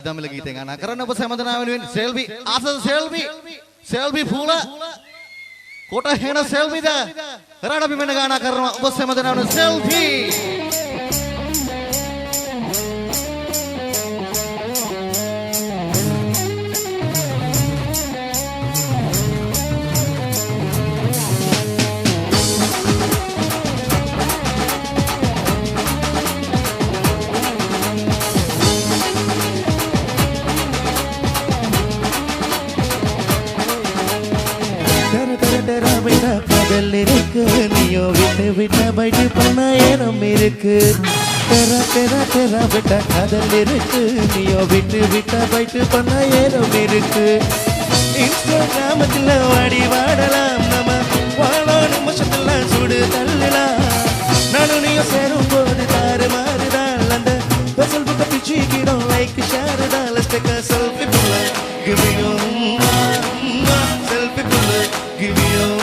අද්දමිල ගීතය ගාන කරන්න ඔබ සෑමදෙනා වෙනුවෙන් සෙල්වි ආසද සෙල්වි පූල කොට හේන සෙල්විද කරාඩ බිමෙන් ගාන කරනවා ඔබ සෑමදෙනා වෙනුවෙන් සෙල්වි நீயோ விட்டு விட்ட பைட்டு பண்ண ஏனம் இருக்கு தெரா தெரா தெரா விட்ட காதல் இருக்கு நீயோ விட்டு விட்ட பைட்டு பண்ண ஏனம் இருக்கு இன்ஸ்டாகிராமத்தில் வாடி வாடலாம் நம்ம வாழோ நிமிஷத்துல சுடு தள்ளலாம் நானும் நீயும் சேரும் போது தாறு மாறுதான் அந்த பெசல் புக்க பிச்சுக்கிறோம் லைக் ஷேர் தான் லெட்ஸ் டேக் a selfie புள்ள give me your selfie புள்ள give me your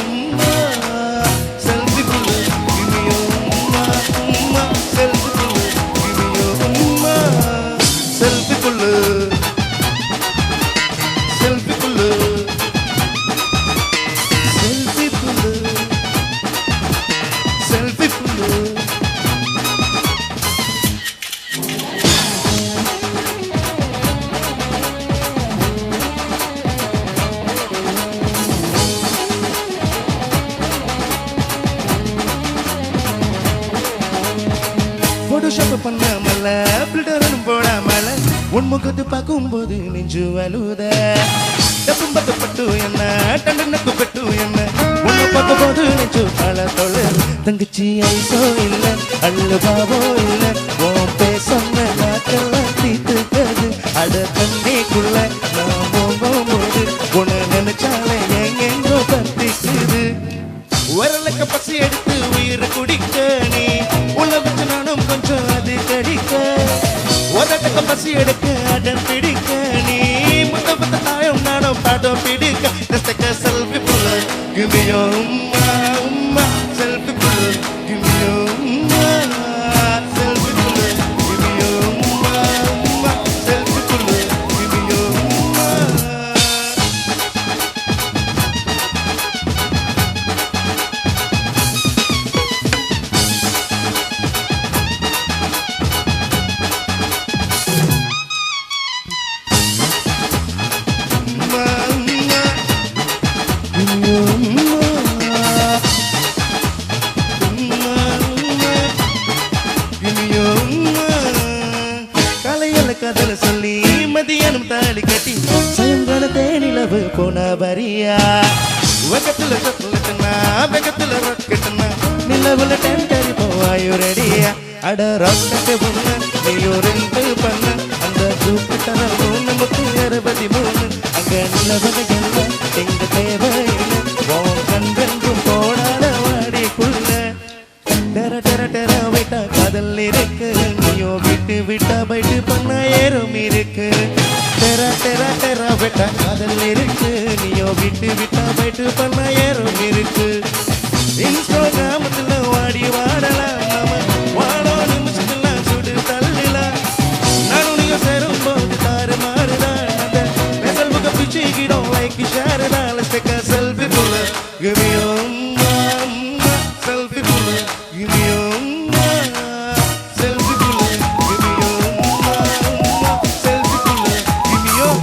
போட்டோஷாப் பண்ணாமல ஃபில்டரும் போடாமல உன் முகத்து பார்க்கும்போது நெஞ்சு அழுத டப்பும்பத்து பட்டு என்ன டண்டனுக்கு பட்டு என்ன உன்னை பார்க்கும் போது நெஞ்சு பல தொலை தங்கச்சி ஐசோ இல்ல அள்ளுபாவோ இல்ல உன் பேசொன்ன நாக்கெல்லாம் தீத்துக்கிறது அட தண்ணிக்குள்ள நான் போகும்போது உன்னை நினைச்சாலே எங்கெங்கோ பத்திக்குது உரலுக்கு பசி எடுத்து உயிரை குடிக்க நீ உள்ள வச்சு நானும் கொஞ்சம் அது கடிக்க உதட்டுக்கு பசி எடுக்க அடன் பிடிக்க நீ முத்த முத்த தாயம் நானும் பாடம் பிடிக்க நெஸ்டக்க செல்ஃபி புள்ள கிமியோ உம்மா உம்மா செல்ஃபி புள்ள கிமியோ உம்மா செல்ஃபி புள்ள கிமியோ உம்மா உம்மா செல்ஃபி புள்ள கிமியோ உம்மா கதல சொல்லி மதியானம் தாலி கட்டி சாயங்கால தேனிலவு போன பரியா வகத்துல சத்துலட்டனா வகத்துல ராக்கெட்டனா நிலவுல டெண்டரி போவாயு ரெடியா அட ராக்கெட் பொண்ண நீயோ ரெண்டு பண்ண அந்த ஜூபிட்டர மூணு முத்து 63 அங்க நிலவுல எல்லாம் எங்க தேவையில்லை உன் கண்பென்றும் போடாத வாடிக்குள்ள டெர டெர டெர விட்டா காதல் இருக்கு நீயோ விட்டு விட்டா பைட்டு பண்ண ஏறும் இருக்கு டெர டெர டெர விட்டா காதல் இருக்கு நீயோ விட்டு விட்டா பைட்டு பண்ண ஏறும் இருக்கு இன்ஸ்டாகிராமத்தில் வாடி வாடலாம் நாம வாழோ நிமிஷத்துல சுடு தள்ளலாம் நானும் நீயும் சேரும் போது தாறு மாறுதான் அந்த பெசல் புக்க பிச்சுக்கிறோம் லைக் ஷேர் தான் லெட்ஸ் டேக் a selfie புள்ள give me your selfie புள்ள give me your selfie புள்ள give me your selfie புள்ள give me your